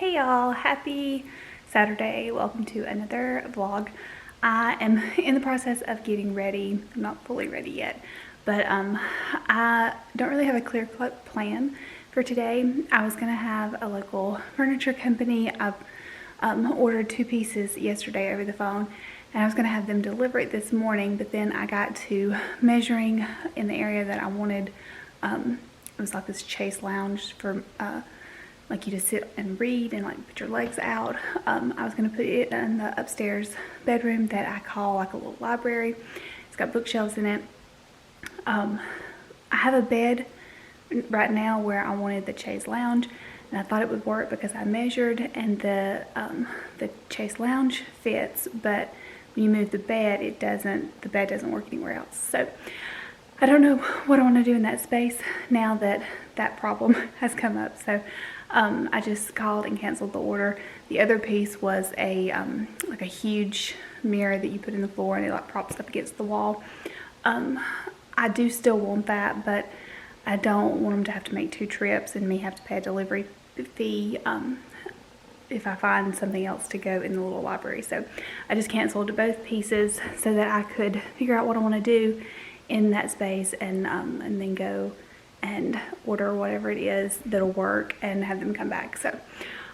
Hey y'all, happy Saturday. Welcome to another vlog. I am in the process of getting ready. I'm not fully ready yet, but I don't really have a clear-cut plan for today. I was gonna have a local furniture company. I ordered 2 pieces yesterday over the phone, and I was gonna have them deliver it this morning, but then I got to measuring in the area that I wanted. It was like this chase lounge for like you to sit and read and like put your legs out. I was gonna put it in the upstairs bedroom that I call like a little library. It's got bookshelves in it. I have a bed right now where I wanted the chaise lounge, and I thought it would work because I measured, and the chaise lounge fits, but when you move the bed, it doesn't. The bed doesn't work anywhere else. So I don't know what I want to do in that space now that that problem has come up. So I just called and canceled the order. The other piece was a like a huge mirror that you put in the floor, and it like props up against the wall. I do still want that, but I don't want them to have to make 2 trips and me have to pay a delivery fee if I find something else to go in the little library. So I just canceled both pieces so that I could figure out what I want to do in that space, and then go and order whatever it is that'll work and have them come back. So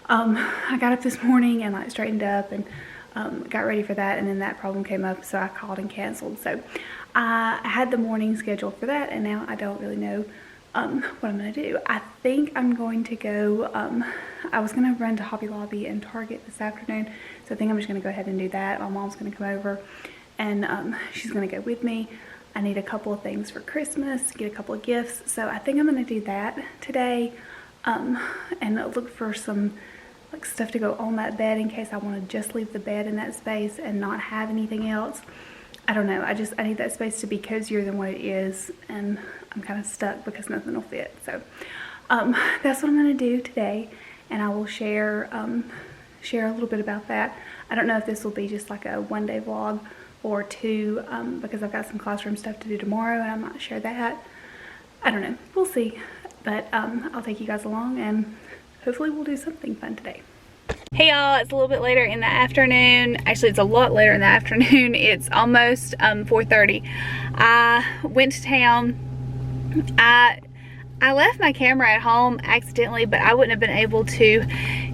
I got up this morning and like straightened up and got ready for that, and then that problem came up, so I called and canceled. So I had the morning scheduled for that, and now I don't really know what I'm gonna do. I think I'm going to go, I was gonna run to Hobby Lobby and Target this afternoon, so I think I'm just gonna go ahead and do that. My mom's gonna come over, and she's gonna go with me. I need a couple of things for Christmas, get a couple of gifts, so I think I'm gonna do that today, and look for some like stuff to go on that bed in case I want to just leave the bed in that space and not have anything else. I don't know, I need that space to be cozier than what it is, and I'm kind of stuck because nothing will fit. So that's what I'm gonna do today, and I will share a little bit about that. I don't know if this will be just like a one-day vlog or 2, because I've got some classroom stuff to do tomorrow, and I might share that. I don't know, we'll see, but I'll take you guys along, and hopefully we'll do something fun today. Hey y'all, it's a little bit later in the afternoon. Actually, it's a lot later in the afternoon. It's almost 4:30. I went to town. I left my camera at home accidentally, but I wouldn't have been able to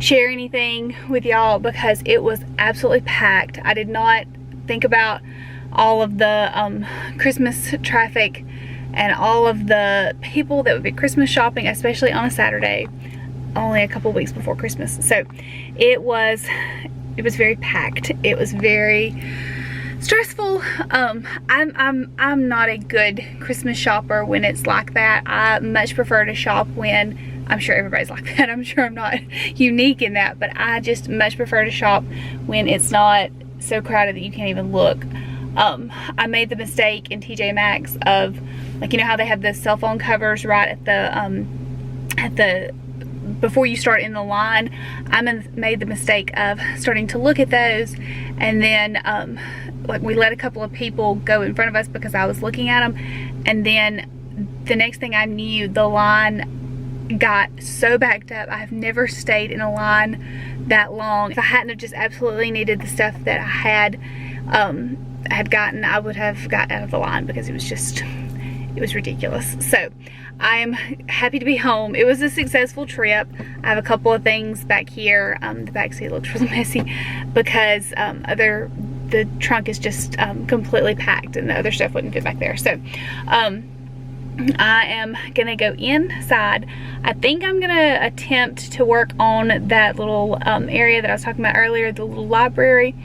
share anything with y'all because it was absolutely packed. I did not think about all of the Christmas traffic and all of the people that would be Christmas shopping, especially on a Saturday, only a couple weeks before Christmas. So it was very packed. It was very stressful. I'm not a good Christmas shopper when it's like that. I much prefer to shop when, I'm sure everybody's like that, I'm sure I'm not unique in that, but I just much prefer to shop when it's not so crowded that you can't even look. I made the mistake in TJ Maxx of, like, you know how they have the cell phone covers right at the before you start in the line. I made the mistake of starting to look at those, and then like we let a couple of people go in front of us because I was looking at them, and then the next thing I knew, the line got so backed up. I have never stayed in a line that long. If I hadn't have just absolutely needed the stuff that I had gotten, I would have got out of the line because it was ridiculous. So I'm happy to be home. It was a successful trip. I have a couple of things back here. The back seat looks really messy because the trunk is just completely packed, and the other stuff wouldn't fit back there. So I am gonna go inside. I think I'm gonna attempt to work on that little area that I was talking about earlier, the little library.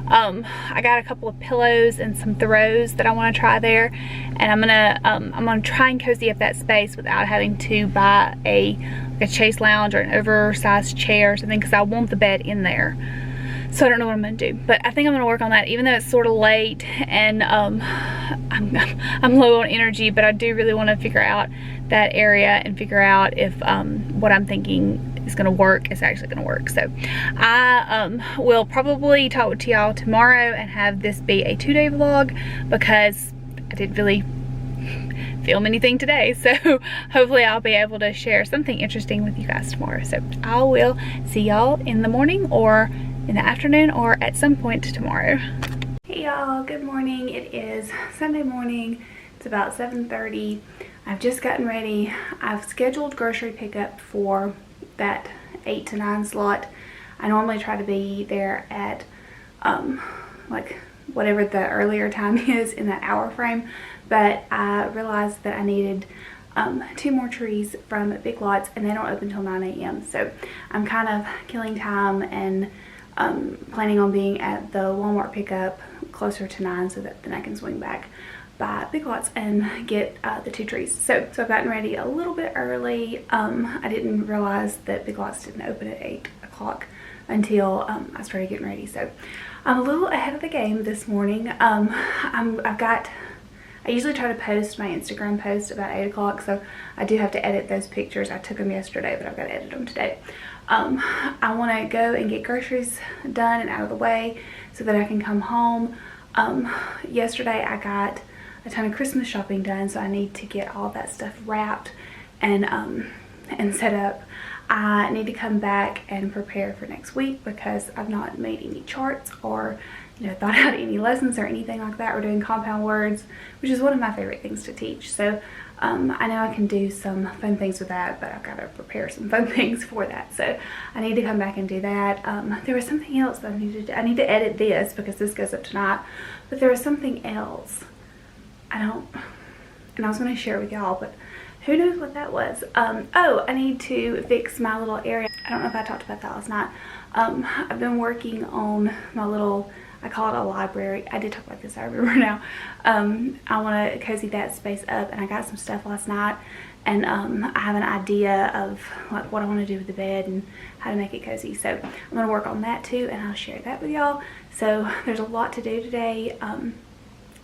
I got a couple of pillows and some throws that I want to try there, and I'm gonna try and cozy up that space without having to buy a chase lounge or an oversized chair or something, because I want the bed in there. So I don't know what I'm gonna do, but I think I'm gonna work on that, even though it's sort of late and I'm low on energy. But I do really want to figure out that area and figure out if what I'm thinking is gonna work is actually gonna work. So I will probably talk to y'all tomorrow and have this be a 2-day vlog, because I didn't really film anything today. So hopefully I'll be able to share something interesting with you guys tomorrow. So I will see y'all in the morning or in the afternoon or at some point tomorrow. Hey y'all, good morning. It is Sunday morning. It's about 7:30. I've just gotten ready. I've scheduled grocery pickup for that 8 to 9 slot. I normally try to be there at like whatever the earlier time is in that hour frame, but I realized that I needed 2 more trees from Big Lots, and they don't open until 9 a.m. So I'm kind of killing time and planning on being at the Walmart pickup closer to 9 so that then I can swing back by Big Lots and get the 2 trees. So I've gotten ready a little bit early. I didn't realize that Big Lots didn't open at 8 o'clock until I started getting ready. So I'm a little ahead of the game this morning. I usually try to post my Instagram post about 8 o'clock, so I do have to edit those pictures. I took them yesterday, but I've got to edit them today. I want to go and get groceries done and out of the way so that I can come home. Yesterday I got a ton of Christmas shopping done, so I need to get all that stuff wrapped and set up. I need to come back and prepare for next week because I've not made any charts or thought out any lessons or anything like that. We're doing compound words, which is one of my favorite things to teach. So I know I can do some fun things with that, but I've got to prepare some fun things for that. So I need to come back and do that. There was something else that I need to do. I need to edit this because this goes up tonight, but there was something else. And I was going to share with y'all, but who knows what that was. Oh, I need to fix my little area. I don't know if I talked about that last night. I've been working on my little, I call it a library. I did talk about this, I remember now. I want to cozy that space up, and I got some stuff last night, and I have an idea of like what I want to do with the bed and how to make it cozy. So I'm going to work on that too, and I'll share that with y'all. So there's a lot to do today,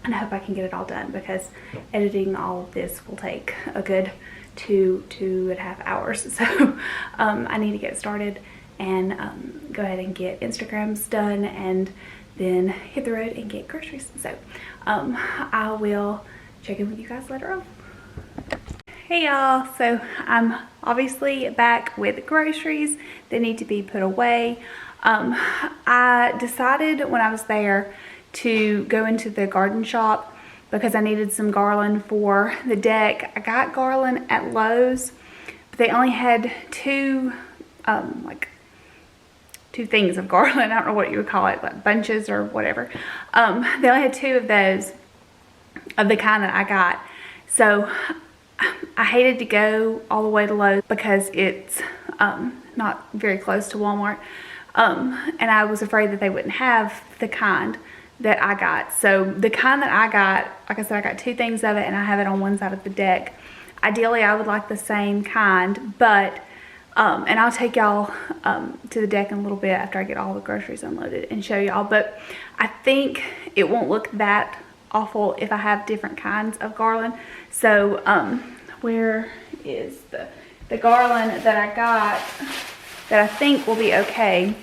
and I hope I can get it all done because editing all of this will take a good 2.5 hours. So I need to get started and go ahead and get Instagrams done and then hit the road and get groceries. So I will check in with you guys later on. Hey y'all, so I'm obviously back with groceries that need to be put away. I decided when I was there to go into the garden shop because I needed some garland for the deck. I got garland at Lowe's, but they only had two things of garland. I don't know what you would call it, like bunches or whatever. They only had 2 of those of the kind that I got. So I hated to go all the way to Lowe's because it's not very close to Walmart. And I was afraid that they wouldn't have the kind that I got. So the kind that I got, like I said, I got 2 things of it and I have it on one side of the deck. Ideally, I would like the same kind, but, and I'll take y'all to the deck in a little bit after I get all the groceries unloaded and show y'all, but I think it won't look that awful if I have different kinds of garland. So where is the garland that I got that I think will be okay?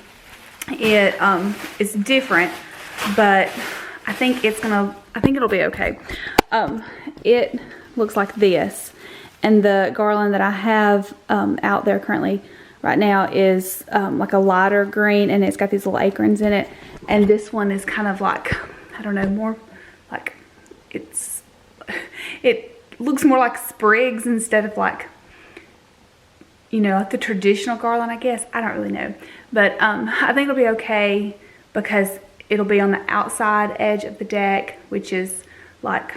It is different, but I think it'll be okay. It looks like this, and the garland that I have out there currently right now is like a lighter green, and it's got these little acorns in it, and this one is kind of like, I don't know, more like it looks more like sprigs instead of like, like the traditional garland, I guess. I don't really know, but I think it'll be okay because it'll be on the outside edge of the deck, which is like,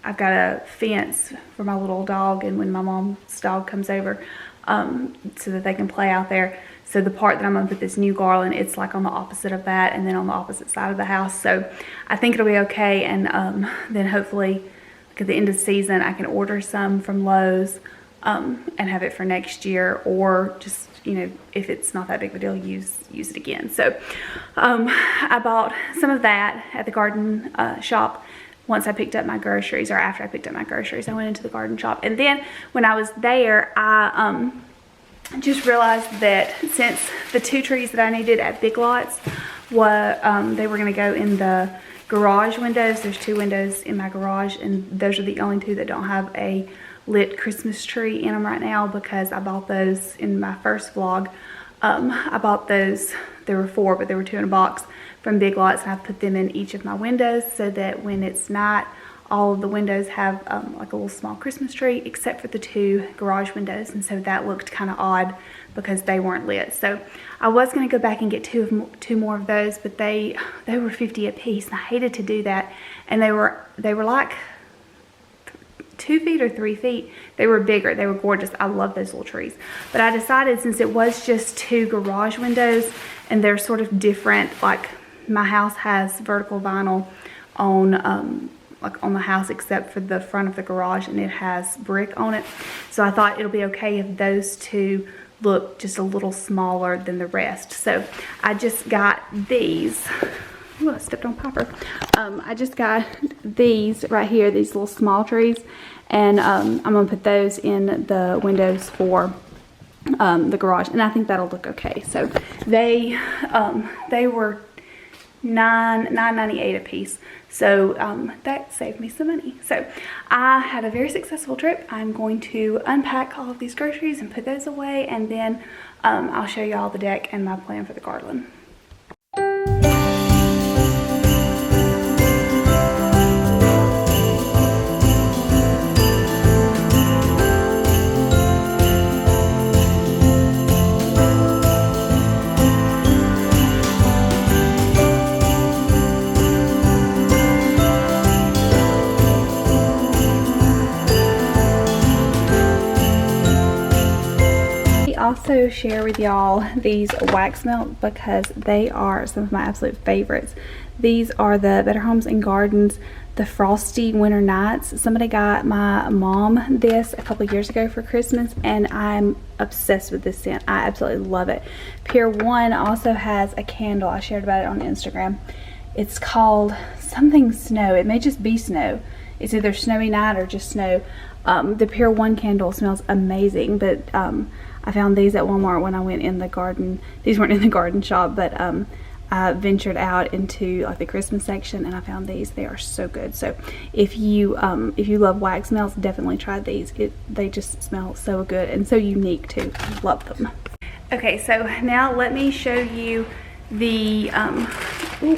I've got a fence for my little dog, and when my mom's dog comes over, so that they can play out there. So the part that I'm gonna put this new garland, it's like on the opposite of that, and then on the opposite side of the house. So I think it'll be okay, and then hopefully, like at the end of the season, I can order some from Lowe's and have it for next year, or just, if it's not that big of a deal, use it again. So I bought some of that at the garden shop once I picked up my groceries, or after I picked up my groceries. I went into the garden shop, and then when I was there, I just realized that since the 2 trees that I needed at Big Lots they were going to go in the garage windows. There's 2 windows in my garage, and those are the only 2 that don't have a lit Christmas tree in them right now, because I bought those in my first vlog. I bought those, there were 4, but there were 2 in a box from Big Lots, and I put them in each of my windows so that when it's night, all of the windows have like a little small Christmas tree, except for the 2 garage windows. And so that looked kind of odd because they weren't lit. So I was going to go back and get 2 more of those, but they were 50 a piece, and I hated to do that. And they were like 2 feet or 3 feet. They were bigger. They were gorgeous. I love those little trees. But I decided, since it was just 2 garage windows and they're sort of different, like my house has vertical vinyl on like on the house except for the front of the garage, and it has brick on it. So I thought it'll be okay if those 2 look just a little smaller than the rest. So I just got these. Ooh, I stepped on Piper. I just got these right here, these little small trees, and I'm gonna put those in the windows for the garage, and I think that'll look okay. So they were $9.98 a piece, so that saved me some money. So I had a very successful trip. I'm going to unpack all of these groceries and put those away, and then I'll show you all the deck and my plan for the garland. Also share with y'all these wax melt because they are some of my absolute favorites. These are the Better Homes and Gardens, the Frosty Winter Nights. Somebody got my mom this a couple years ago for Christmas, and I'm obsessed with this scent. I absolutely love it. Pier 1 also has a candle. I shared about it on Instagram. It's called something snow. It may just be snow. It's either snowy night or just snow. The Pier 1 candle smells amazing, but I found these at Walmart when I went in the garden. These weren't in the garden shop, but I ventured out into like the Christmas section, and I found these. They are so good. So if you love wax melts, definitely try these. They just smell so good and so unique too. Love them. Okay, so now let me show you the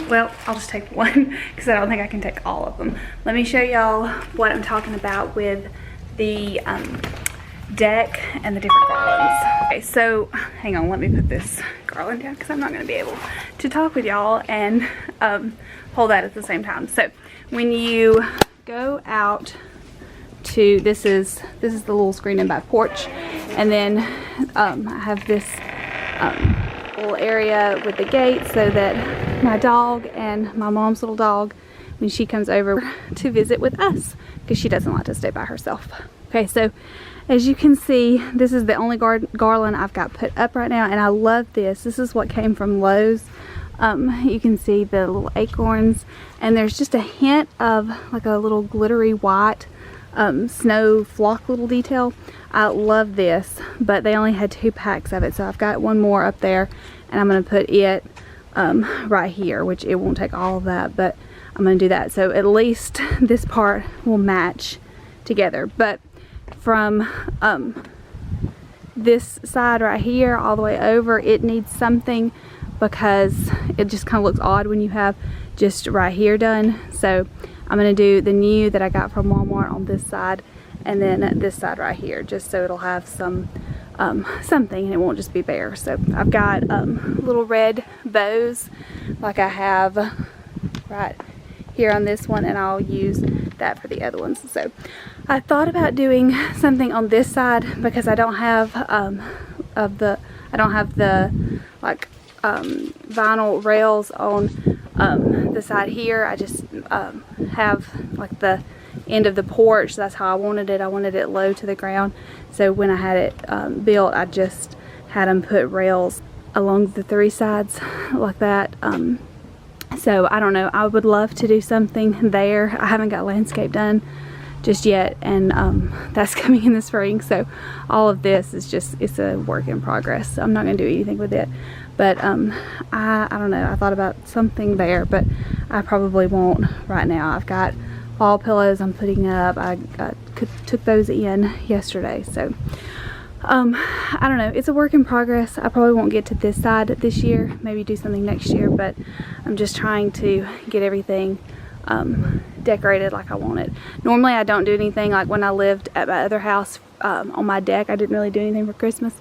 well, I'll just take one because I don't think I can take all of them. Let me show y'all what I'm talking about with the deck and the different garlands. Okay, so hang on, let me put this garland down because I'm not going to be able to talk with y'all and hold that at the same time. So when you go out to, this is the little screen in back porch, and then I have this little area with the gate so that my dog and my mom's little dog, when she comes over to visit with us, because she doesn't like to stay by herself. Okay, so as you can see, this is the only garland I've got put up right now, and I love this. This is what came from Lowe's. You can see the little acorns, and there's just a hint of like a little glittery white snow flock little detail. I love this, but they only had 2 packs of it, so I've got 1 more up there, and I'm going to put it right here, which it won't take all of that, but I'm going to do that. So at least this part will match together. But from this side right here all the way over, it needs something because it just kind of looks odd when you have just right here done. So I'm going to do the new that I got from Walmart on this side, and then this side right here, just so it'll have some something and it won't just be bare. So I've got little red bows like I have right here on this one, and I'll use that for the other ones. So I thought about doing something on this side because I don't have the like vinyl rails on the side here. I just have like the end of the porch. That's how I wanted it. I wanted it low to the ground. So when I had it built, I just had them put rails along the 3 sides like that. So I don't know, I would love to do something there. I haven't got landscape done just yet, and that's coming in the spring. So all of this is just, it's a work in progress. So I'm not going to do anything with it, but I don't know, I thought about something there, but I probably won't right now. I've got wall pillows I'm putting up. I took those in yesterday, so I don't know, it's a work in progress. I probably won't get to this side this year, maybe do something next year, but I'm just trying to get everything decorated like I want it. Normally I don't do anything. Like when I lived at my other house on my deck, I didn't really do anything for Christmas,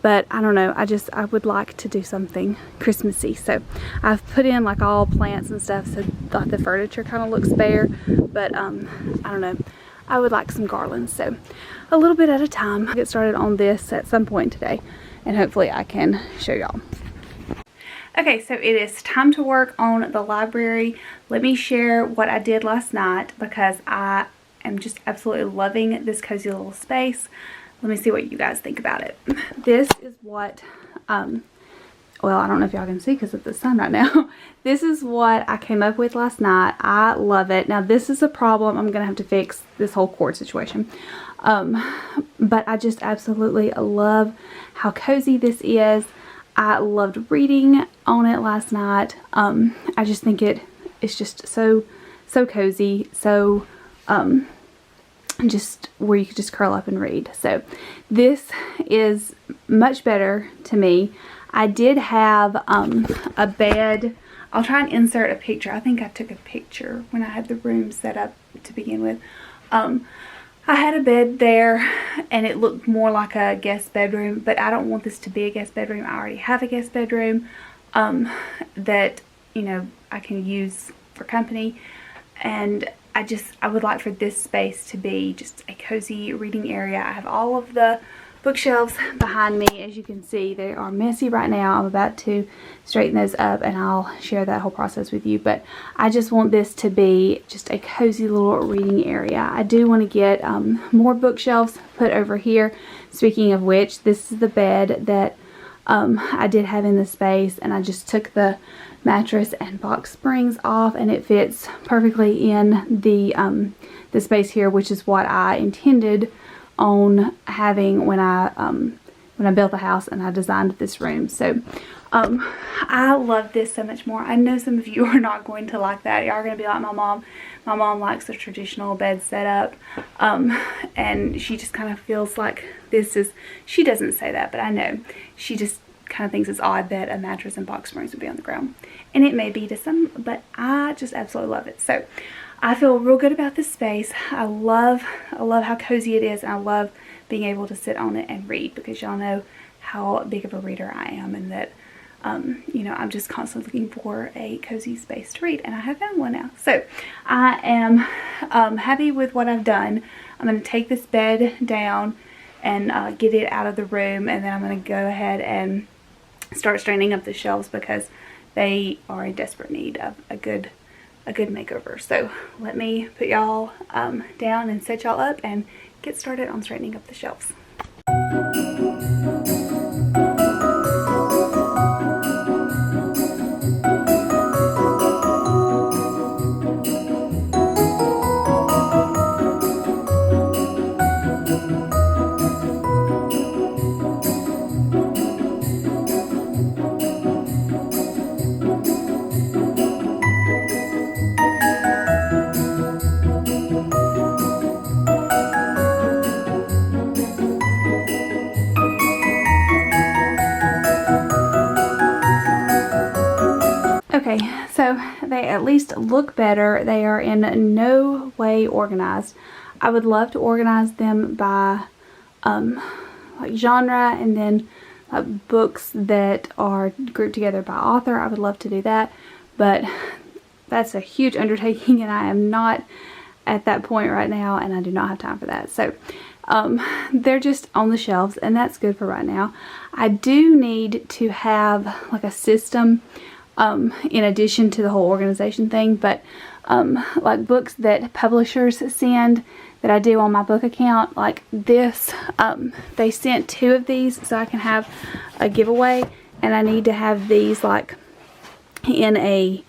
but I don't know, I would like to do something Christmassy. So I've put in like all plants and stuff, so the furniture kind of looks bare, but I don't know, I would like some garlands. So a little bit at a time. I'll get started on this at some point today, and hopefully I can show y'all. Okay, so it is time to work on the library. Let me share what I did last night, because I am just absolutely loving this cozy little space. Let me see what you guys think about it. This is what, well, I don't know if y'all can see because of the sun right now. This is what I came up with last night. I love it. Now this is a problem. I'm going to have to fix this whole cord situation. But I just absolutely love how cozy this is. I loved reading on it last night. I just think it's just so cozy, so just where you could just curl up and read. So this is much better to me. I did have a bed. I'll try and insert a picture. I think I took a picture when I had the room set up to begin with. I had a bed there and it looked more like a guest bedroom, but I don't want this to be a guest bedroom. I already have a guest bedroom that, you know, I can use for company, and I would like for this space to be just a cozy reading area. I have all of the bookshelves behind me. As you can see, they are messy right now. I'm about to straighten those up and I'll share that whole process with you, but I just want this to be just a cozy little reading area. I do want to get more bookshelves put over here. Speaking of which, this is the bed that I did have in the space, and I just took the mattress and box springs off, and it fits perfectly in the space here, which is what I intended on having when I built the house and I designed this room. So I love this so much more. I know some of you are not going to like that. Y'all are going to be like my mom. My mom likes the traditional bed setup, and she just kind of feels like this is, she doesn't say that, but I know she just kind of thinks it's odd that a mattress and box springs would be on the ground, and it may be to some, but I just absolutely love it. So I feel real good about this space. I love how cozy it is, and I love being able to sit on it and read, because y'all know how big of a reader I am, and that you know, I'm just constantly looking for a cozy space to read, and I have found one now. So I am happy with what I've done. I'm going to take this bed down and get it out of the room, and then I'm going to go ahead and start straightening up the shelves, because they are in desperate need of a good makeover. So let me put y'all down and set y'all up and get started on straightening up the shelves. Okay, so they at least look better. They are in no way organized. I would love to organize them by like genre, and then books that are grouped together by author. I would love to do that, but that's a huge undertaking, and I am not at that point right now, and I do not have time for that. So they're just on the shelves, and that's good for right now. I do need to have like a system in addition to the whole organization thing, but like books that publishers send that I do on my book account, like this, they sent 2 of these so I can have a giveaway, and I need to have these like in a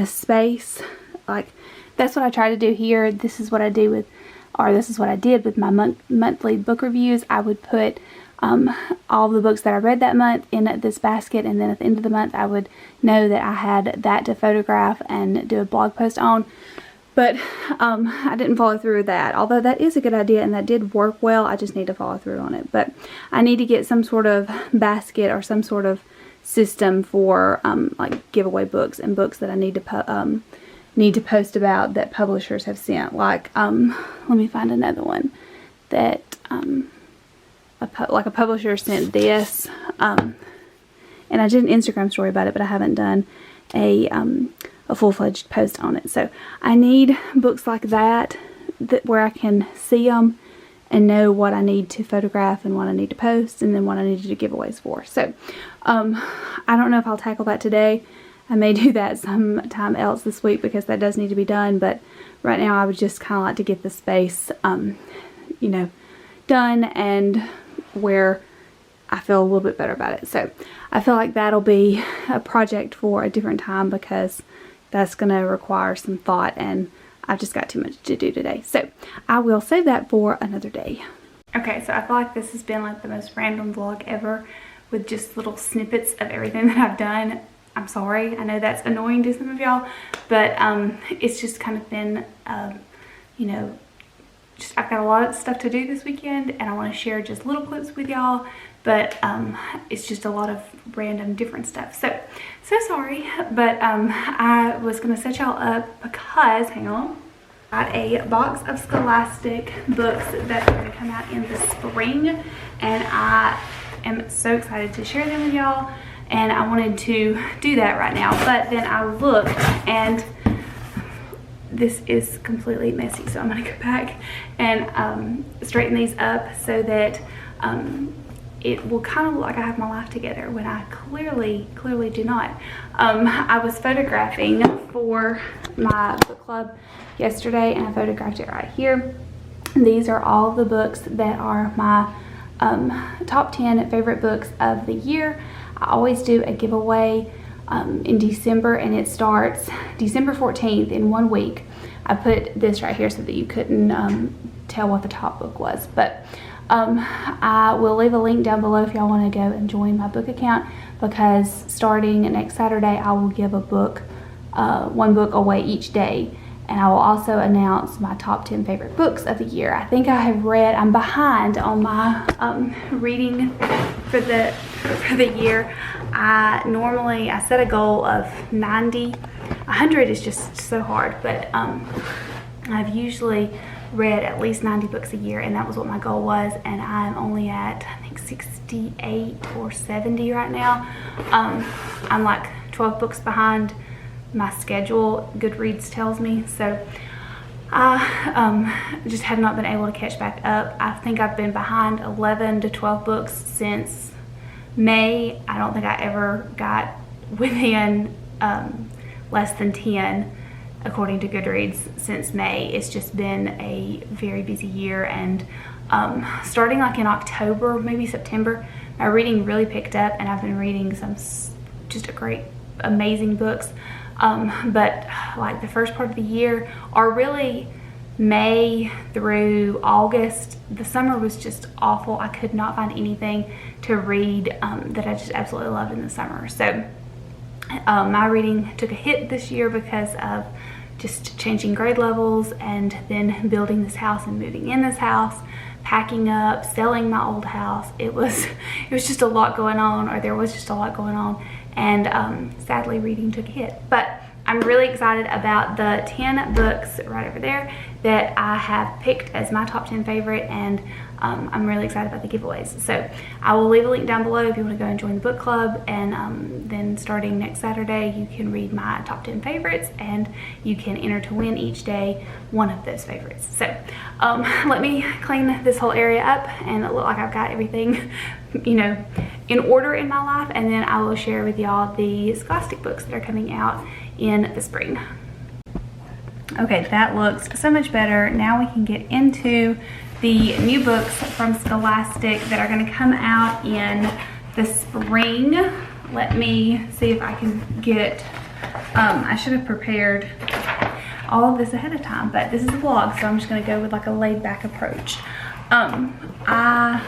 space. Like that's what I try to do here. This is what I do with, or this is what I did with my monthly book reviews. I would put all the books that I read that month in this basket, and then at the end of the month I would know that I had that to photograph and do a blog post on. But I didn't follow through with that, although that is a good idea and that did work well. I just need to follow through on it. But I need to get some sort of basket or some sort of system for like giveaway books and books that I need to post about that publishers have sent. Like let me find another one that like a publisher sent this, and I did an Instagram story about it, but I haven't done a full-fledged post on it. So I need books like that where I can see them and know what I need to photograph and what I need to post, and then what I need to do giveaways for. So I don't know if I'll tackle that today. I may do that sometime else this week because that does need to be done, but right now I would just kind of like to get the space you know, done and where I feel a little bit better about it. So I feel like that'll be a project for a different time because that's going to require some thought, and I've just got too much to do today. So I will save that for another day. Okay, so I feel like this has been like the most random vlog ever with just little snippets of everything that I've done. I'm sorry, I know that's annoying to some of y'all, but it's just kind of been, you know, I've got a lot of stuff to do this weekend, and I want to share just little clips with y'all, but it's just a lot of random different stuff. So sorry, but I was going to set y'all up because, hang on, I got a box of Scholastic books that are going to come out in the spring, and I am so excited to share them with y'all, and I wanted to do that right now. But then I looked, and this is completely messy, so I'm going to go back and straighten these up so that it will kind of look like I have my life together when I clearly do not. I was photographing for my book club yesterday, and I photographed it right here. These are all the books that are my top 10 favorite books of the year. I always do a giveaway in December, and it starts December 14th in 1 week. I put this right here so that you couldn't tell what the top book was, but I will leave a link down below if y'all want to go and join my book account, because starting next Saturday I will give a book, one book away each day, and I will also announce my top 10 favorite books of the year. I think I have read, I'm behind on my reading for the year. I set a goal of 90. 100 is just so hard, but I've usually read at least 90 books a year, and that was what my goal was, and I'm only at, I think, 68 or 70 right now. I'm like 12 books behind my schedule, Goodreads tells me, so I just have not been able to catch back up. I think I've been behind 11 to 12 books since May. I don't think I ever got within less than 10 according to Goodreads since May. It's just been a very busy year, and starting like in October, maybe September, my reading really picked up, and I've been reading some just great, amazing books. But like the first part of the year, or really May through August, the summer was just awful. I could not find anything to read that I just absolutely loved in the summer. So my reading took a hit this year because of just changing grade levels, and then building this house and moving in this house, packing up, selling my old house. It was just a lot going on, or there was just a lot going on, and sadly reading took a hit. But I'm really excited about the 10 books right over there that I have picked as my top 10 favorite, and I'm really excited about the giveaways. So I will leave a link down below if you want to go and join the book club, and then starting next Saturday you can read my top 10 favorites, and you can enter to win each day one of those favorites. So let me clean this whole area up and it look like I've got everything, you know, in order in my life, and then I will share with y'all the Scholastic books that are coming out in the spring. Okay, that looks so much better. Now we can get into the new books from Scholastic that are going to come out in the spring. Let me see if I can get, I should have prepared all of this ahead of time, but this is a vlog, so I'm just going to go with like a laid back approach. I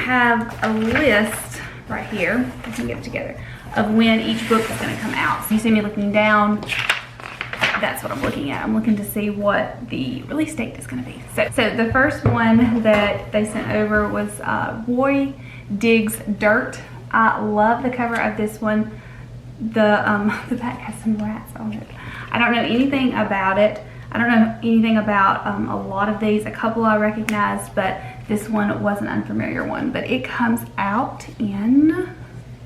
have a list right here, I can get it together, of when each book is going to come out. So you see me looking down, that's what I'm looking at. I'm looking to see what the release date is going to be. So the first one that they sent over was Roy Digs Dirt. I love the cover of this one. The back has some rats on it. I don't know anything about it. I don't know anything about a lot of these. A couple I recognize, but this one was an unfamiliar one. But it comes out in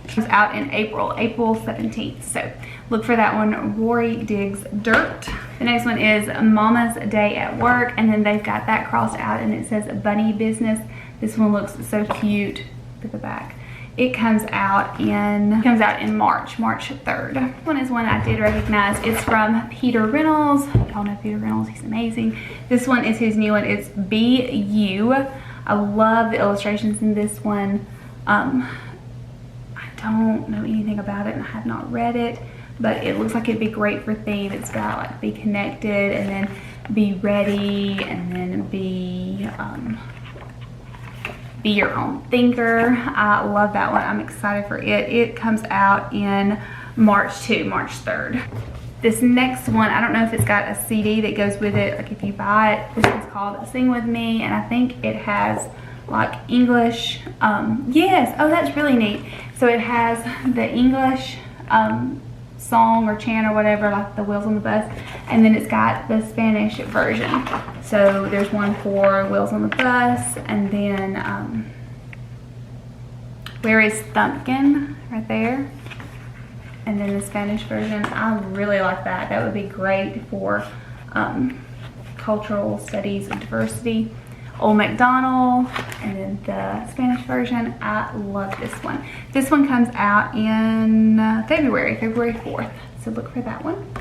April 17th. So look for that one, Rory Digs Dirt. The next one is Mama's Day at Work, and then they've got that crossed out and it says Bunny Business. This one looks so cute. Look at the back. It comes out in March 3rd. This one is one I did recognize. It's from Peter Reynolds. Y'all know Peter Reynolds, he's amazing. This one is his new one. It's Be You. I love the illustrations in this one. I don't know anything about it and I have not read it, but it looks like it'd be great for theme. It's got like be connected and then be ready and then be your own thinker. I love that one. I'm excited for it. It comes out in March 3rd. This next one, I don't know if it's got a CD that goes with it. Like if you buy it, this one's called Sing With Me, and I think it has like English. Yes, oh, that's really neat. So it has the English song or chant or whatever, like the Wheels on the Bus, and then it's got the Spanish version. So there's one for Wheels on the Bus, and then Where is Thumpkin right there, and then the Spanish version. I really like that. That would be great for cultural studies and diversity. Old MacDonald, and then the Spanish version. I love this one. This one comes out in February 4th. So look for that one.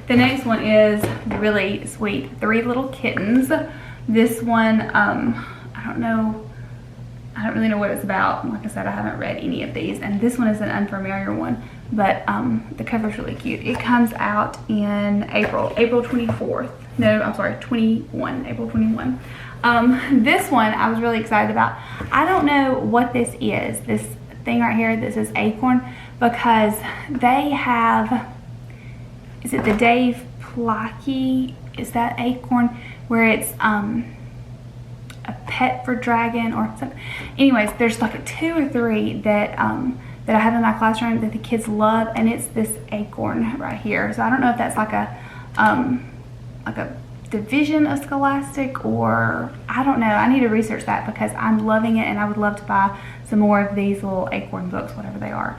The next one is really sweet, Three Little Kittens. This one, I don't really know what it's about. Like I said, I haven't read any of these, and this one is an unfamiliar one, but the cover's really cute. It comes out in April 24th. No, I'm sorry, 21, April 21. This one I was really excited about. I don't know what this is, this thing right here that says Acorn, because they have, is it the Dave Plackey? Is that Acorn? Where it's a pet for dragon or something. Anyways, there's like 2 or 3 that that I have in my classroom that the kids love, and it's this acorn right here. So I don't know if that's like a division of Scholastic, or I don't know. I need to research that because I'm loving it and I would love to buy some more of these little acorn books, whatever they are.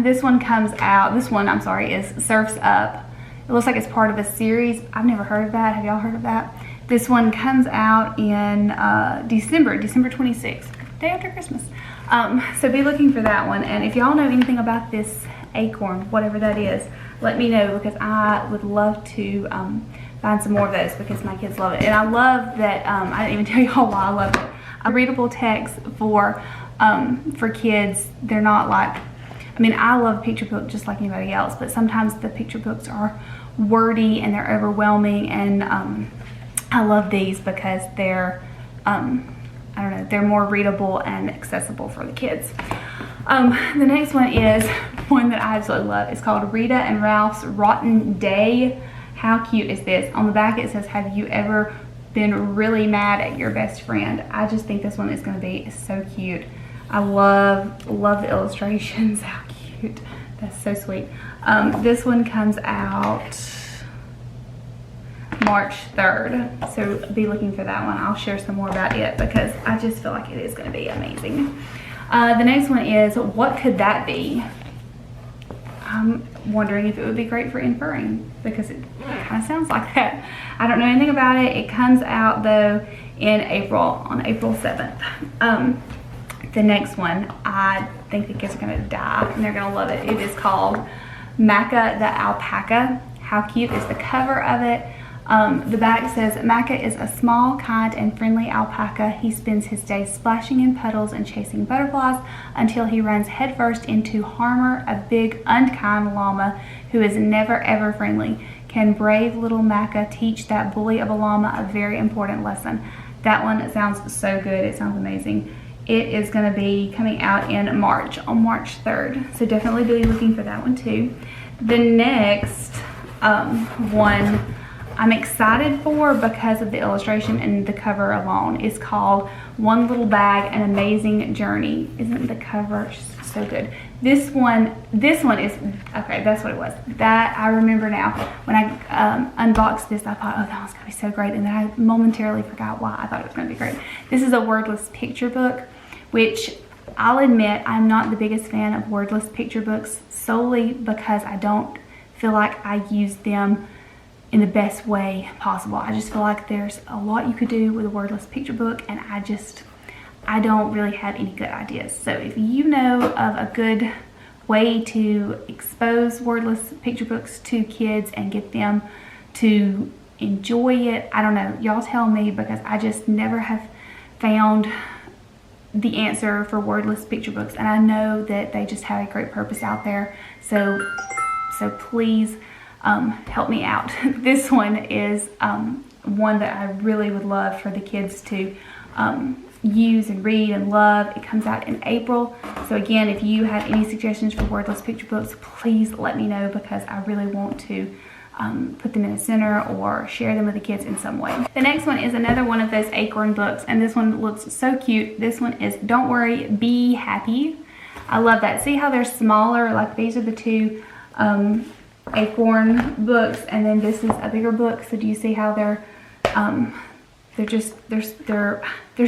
This one comes out, I'm sorry, is Surf's Up. It looks like it's part of a series. I've never heard of that. Have y'all heard of that? This one comes out in December 26th, day after Christmas. So be looking for that one. And if y'all know anything about this acorn, whatever that is, let me know, because I would love to find some more of those because my kids love it. And I love that, I didn't even tell y'all why I love it. A readable text for kids. They're not like, I mean, I love picture books just like anybody else, but sometimes the picture books are wordy and they're overwhelming, and I love these because they're, I don't know, they're more readable and accessible for the kids. The next one is one that I absolutely love. It's called Rita and Ralph's Rotten Day. How cute is this? On the back it says, have you ever been really mad at your best friend? I just think this one is going to be so cute. I love the illustrations. How cute. That's so sweet. This one comes out March 3rd, so be looking for that one. I'll share some more about it because I just feel like it is going to be amazing. The next one is What Could That Be? I'm wondering if it would be great for inferring because it kind of sounds like that. I don't know anything about it. It comes out though in April, on April 7th. The next one, I think the kids are going to die and they're going to love it. It is called Macca the Alpaca. How cute is the cover of it? The back says, Macca is a small, kind, and friendly alpaca. He spends his days splashing in puddles and chasing butterflies until he runs headfirst into Harmer, a big, unkind llama who is never ever friendly. Can brave little Macca teach that bully of a llama a very important lesson? That one sounds so good. It sounds amazing. It is going to be coming out in March, on March 3rd. So definitely be looking for that one too. The next one I'm excited for because of the illustration and the cover alone. It's called One Little Bag, An Amazing Journey. Isn't the cover so good? This one is, okay, that's what it was. That I remember now. When I unboxed this, I thought, oh, that one's gonna be so great. And then I momentarily forgot why I thought it was gonna be great. This is a wordless picture book, which I'll admit I'm not the biggest fan of wordless picture books, solely because I don't feel like I use them in the best way possible. I just feel like there's a lot you could do with a wordless picture book, and I don't really have any good ideas. So if you know of a good way to expose wordless picture books to kids and get them to enjoy it, I don't know, y'all tell me, because I just never have found the answer for wordless picture books, and I know that they just have a great purpose out there. So please help me out. This one is one that I really would love for the kids to use and read and love. It comes out in April. So again, if you have any suggestions for wordless picture books, please let me know, because I really want to put them in a center or share them with the kids in some way. The next one is another one of those acorn books, and this one looks so cute. This one is Don't Worry, Be Happy. I love that. See how they're smaller? Like these are the two acorn books, and then this is a bigger book. So do you see how there's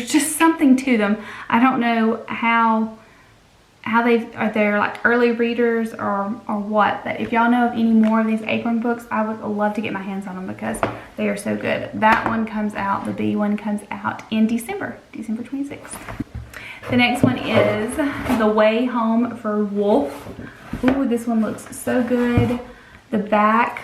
just something to them. I don't know how they're like early readers or what, but if y'all know of any more of these acorn books, I would love to get my hands on them because they are so good. That one comes out, the B one comes out in December 26th. The next one is The Way Home for Wolf. Ooh, this one looks so good. The back,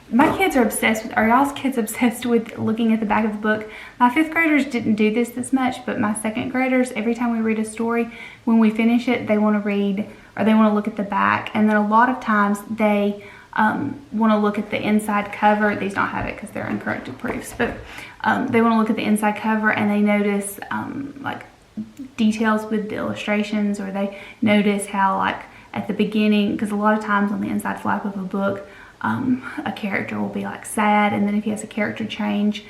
my kids are obsessed with, are y'all's kids obsessed with looking at the back of the book? My 5th graders didn't do this much, but my 2nd graders, every time we read a story, when we finish it, they want to read, or they want to look at the back. And then a lot of times they want to look at the inside cover. These don't have it because they're uncorrected proofs, but they want to look at the inside cover, and they notice like details with the illustrations, or they notice how like at the beginning, because a lot of times on the inside flap of a book, a character will be like sad, and then if he has a character change,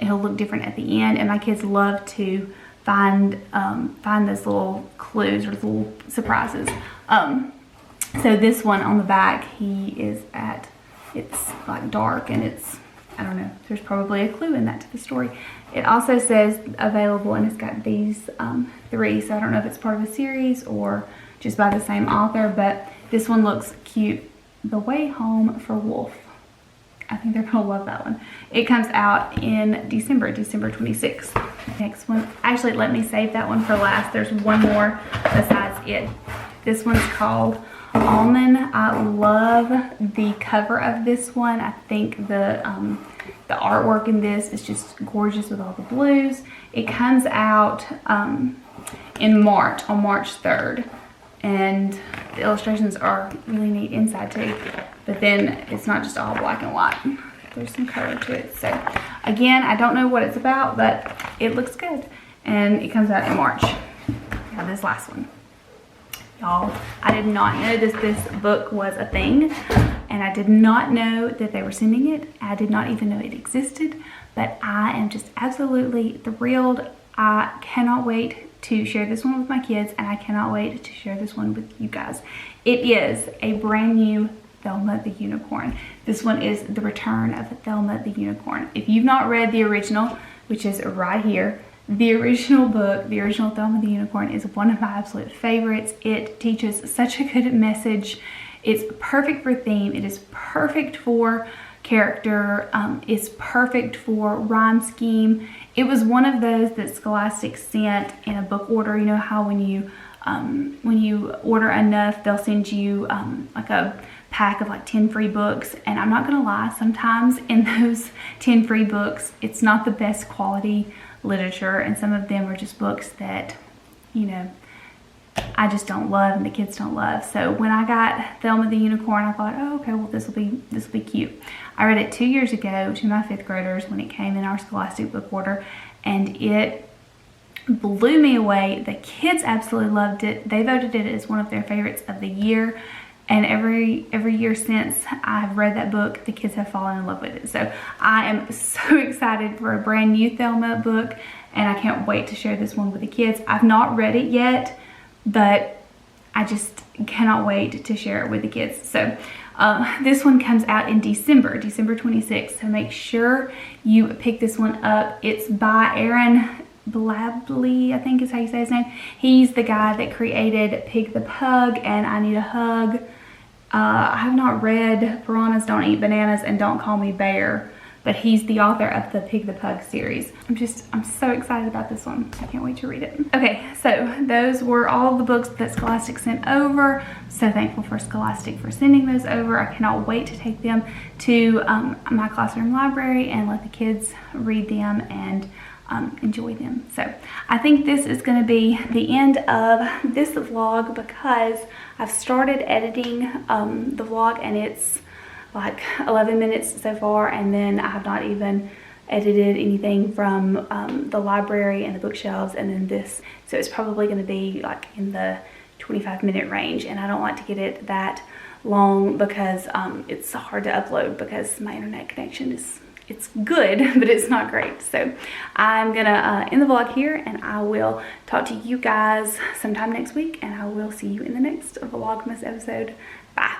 it'll look different at the end. And my kids love to find those little clues or little surprises. So this one on the back, he is at, it's like dark, and it's, I don't know, there's probably a clue in that to the story. It also says available, and it's got these 3, so I don't know if it's part of a series or just by the same author, but this one looks cute. The Way Home for Wolf. I think they're gonna love that one. It comes out in December 26th. Next one, actually let me save that one for last. There's one more besides it. This one's called Almond. I love the cover of this one. I think the artwork in this is just gorgeous with all the blues. It comes out in March, on March 3rd. And the illustrations are really neat inside too. But then it's not just all black and white. There's some color to it. So again, I don't know what it's about, but it looks good. And it comes out in March. Now this last one. Y'all, I did not know this book was a thing. And I did not know that they were sending it. I did not even know it existed. But I am just absolutely thrilled. I cannot wait to share this one with my kids, and I cannot wait to share this one with you guys. It is a brand new Thelma the Unicorn. This one is The Return of Thelma the Unicorn. If you've not read the original, which is right here, the original book, the original Thelma the Unicorn, is one of my absolute favorites. It teaches such a good message. It's perfect for theme. It is perfect for character. It's perfect for rhyme scheme. It was one of those that Scholastic sent in a book order. You know how when you order enough, they'll send you like a pack of like 10 free books. And I'm not gonna lie, sometimes in those 10 free books, it's not the best quality literature, and some of them are just books that, you know, I just don't love and the kids don't love. So when I got Thelma the Unicorn, I thought, oh, okay, well this will be cute. I read it 2 years ago to my 5th graders when it came in our Scholastic book order, and it blew me away. The kids absolutely loved it. They voted it as one of their favorites of the year. And every year since I've read that book, the kids have fallen in love with it. So I am so excited for a brand new Thelma book, and I can't wait to share this one with the kids. I've not read it yet, but I just cannot wait to share it with the kids. So this one comes out in December 26th. So make sure you pick this one up. It's by Aaron Blabley, I think is how you say his name. He's the guy that created Pig the Pug and I Need a Hug. I have not read Piranhas Don't Eat Bananas and Don't Call Me Bear, but he's the author of the Pig the Pug series. I'm so excited about this one. I can't wait to read it. Okay, so those were all the books that Scholastic sent over. So thankful for Scholastic for sending those over. I cannot wait to take them to my classroom library and let the kids read them and enjoy them. So I think this is going to be the end of this vlog because I've started editing the vlog, and it's like 11 minutes so far, and then I have not even edited anything from the library and the bookshelves and then this. So it's probably going to be like in the 25-minute range, and I don't like to get it that long because it's hard to upload because my internet connection is, it's good, but it's not great. So I'm gonna end the vlog here, and I will talk to you guys sometime next week, and I will see you in the next Vlogmas episode. Bye.